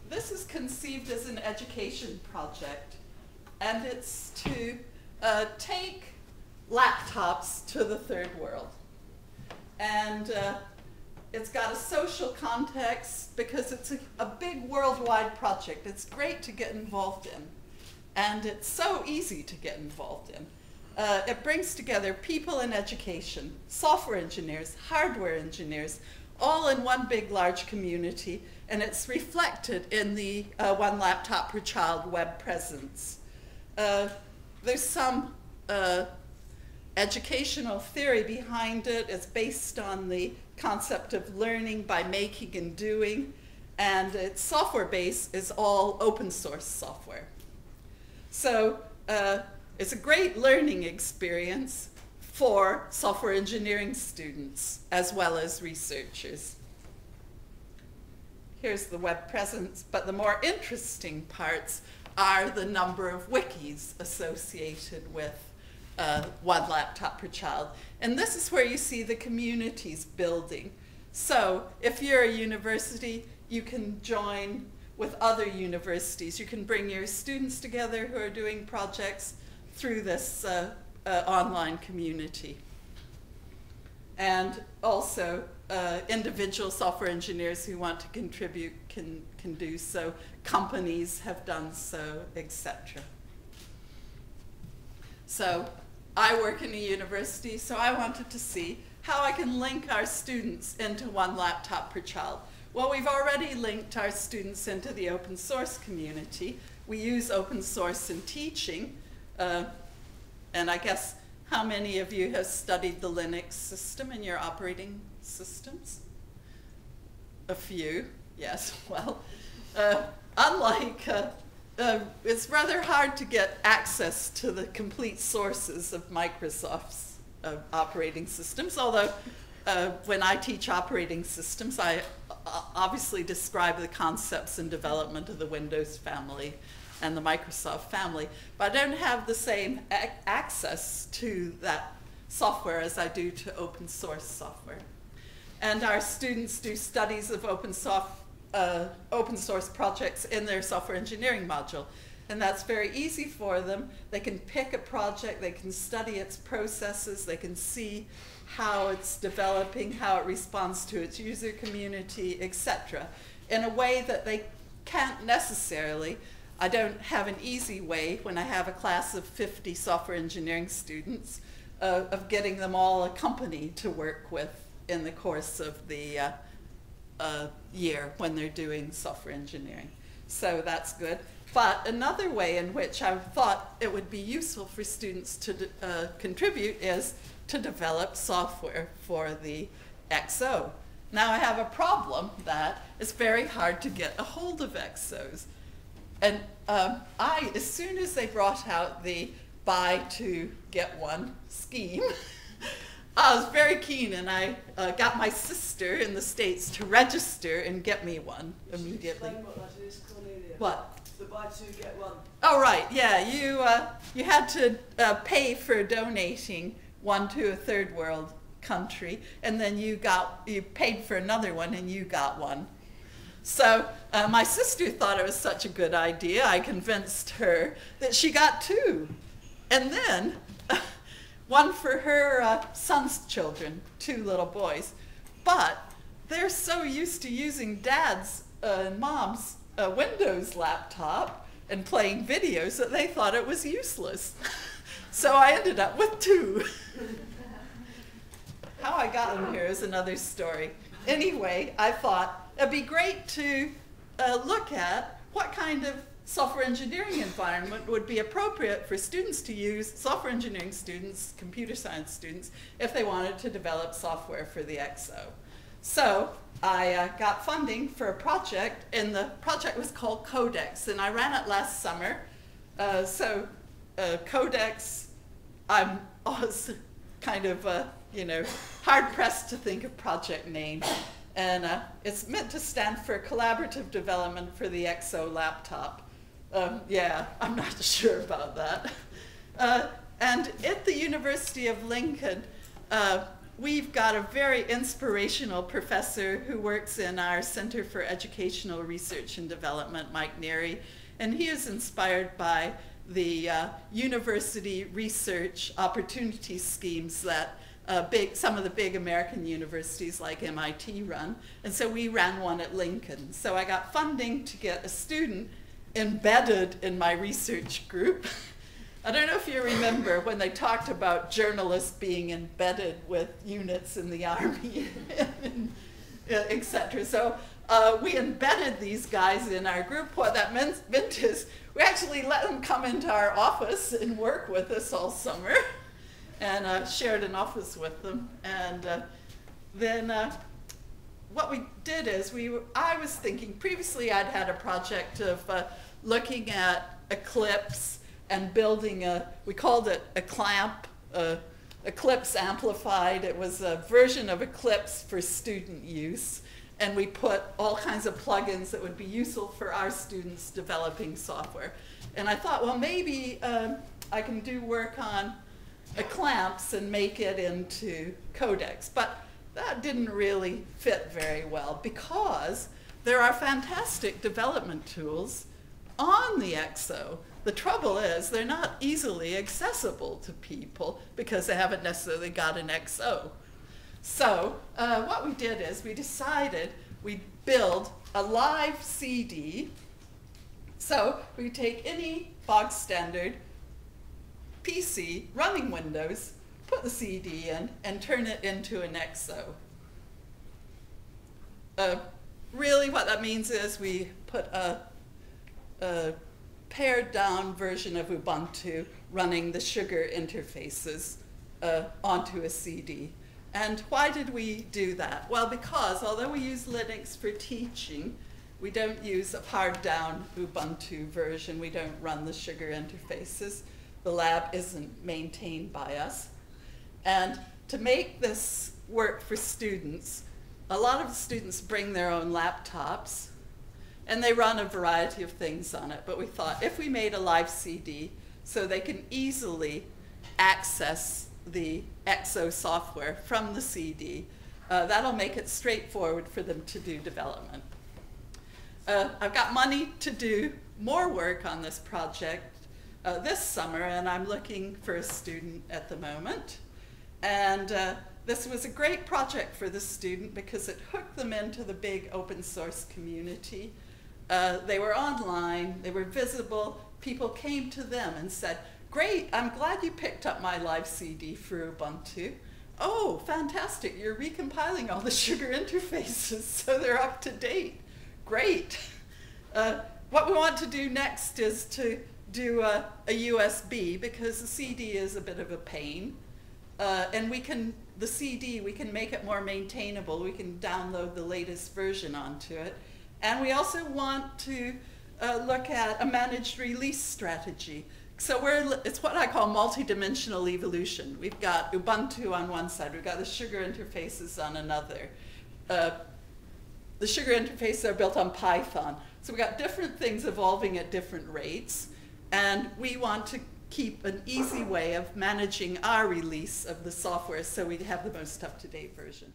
this is conceived as an education project, and it's to take laptops to the third world. And it's got a social context because it's a big worldwide project. It's great to get involved in, and it's so easy to get involved in. It brings together people in education, software engineers, hardware engineers, all in one big, large community, and it's reflected in the one laptop per child web presence. There's some educational theory behind it. It's based on the concept of learning by making and doing, and its software base is all open source software. So it's a great learning experience for software engineering students as well as researchers. Here's the web presence, but the more interesting parts are the number of wikis associated with one laptop per child. And this is where you see the communities building. So if you're a university, you can join with other universities. You can bring your students together who are doing projects through this online community. And also individual software engineers who want to contribute can do so. Companies have done so, etc. So I work in a university, so I wanted to see how I can link our students into one laptop per child. Well, we've already linked our students into the open source community. We use open source in teaching, and I guess how many of you have studied the Linux system in your operating systems? A few, yes. Well, unlike, it's rather hard to get access to the complete sources of Microsoft's operating systems, although when I teach operating systems, I obviously describe the concepts and development of the Windows family and the Microsoft family, but I don't have the same access to that software as I do to open source software. And our students do studies of open source projects in their software engineering module. And that's very easy for them. They can pick a project, they can study its processes, they can see how it's developing, how it responds to its user community, etc. in a way that they can't necessarily. I don't have an easy way when I have a class of 50 software engineering students of getting them all a company to work with in the course of the year when they're doing software engineering. So that's good. But another way in which I thought it would be useful for students to contribute is to develop software for the XO. Now I have a problem that it's very hard to get a hold of XOs. And as soon as they brought out the buy two, get one scheme, I was very keen, and I got my sister in the States to register and get me one immediately. Explain what that is, Cornelia. What? The buy two, get one. Oh, right, yeah. You had to pay for donating one to a third world country, and then you paid for another one, and you got one. So my sister thought it was such a good idea, I convinced her that she got two. And then one for her son's children, 2 little boys. But they're so used to using dad's and mom's Windows laptop and playing videos that they thought it was useless. So I ended up with 2. How I got them here is another story. Anyway, I thought it'd be great to look at what kind of software engineering environment would be appropriate for students to use, software engineering students, computer science students, if they wanted to develop software for the XO. So I got funding for a project, and the project was called Codex, and I ran it last summer. Codex, I'm always kind of, hard-pressed to think of project names. And it's meant to stand for Collaborative Development for the XO Laptop. Yeah, I'm not sure about that. And at the University of Lincoln, we've got a very inspirational professor who works in our Center for Educational Research and Development, Mike Neary, and he is inspired by the university research opportunity schemes that some of the big American universities like MIT run. And so we ran one at Lincoln. So I got funding to get a student embedded in my research group. I don't know if you remember when they talked about journalists being embedded with units in the Army, etc. So we embedded these guys in our group. What that meant is we actually let them come into our office and work with us all summer, and shared an office with them. And then what we did is I was thinking, previously I'd had a project of looking at Eclipse and building we called it a clamp, Eclipse Amplified. It was a version of Eclipse for student use. And we put all kinds of plugins that would be useful for our students developing software. And I thought, well, maybe I can do work on clamps and make it into codecs. But that didn't really fit very well because there are fantastic development tools on the EXO. The trouble is they're not easily accessible to people because they haven't necessarily got an XO. So what we did is we decided we'd build a live CD. So we take any bog standard PC running Windows, put the CD in, and turn it into an XO. Really what that means is we put a pared down version of Ubuntu running the sugar interfaces onto a CD. And why did we do that? Well, because although we use Linux for teaching, we don't use a pared down Ubuntu version. We don't run the sugar interfaces. The lab isn't maintained by us. And to make this work for students, a lot of the students bring their own laptops, and they run a variety of things on it. But we thought if we made a live CD so they can easily access the EXO software from the CD, that'll make it straightforward for them to do development. I've got money to do more work on this project this summer, and I'm looking for a student at the moment. And this was a great project for the student because it hooked them into the big open source community. They were online, they were visible, people came to them and said, "Great, I'm glad you picked up my live CD for Ubuntu. Oh, fantastic, you're recompiling all the sugar interfaces so they're up to date. Great." What we want to do next is to do a USB because the CD is a bit of a pain. And the CD, we can make it more maintainable. We can download the latest version onto it. And we also want to look at a managed release strategy. So it's what I call multi-dimensional evolution. We've got Ubuntu on one side, we've got the sugar interfaces on another. The sugar interfaces are built on Python. So we've got different things evolving at different rates, and we want to keep an easy way of managing our release of the software so we have the most up-to-date version.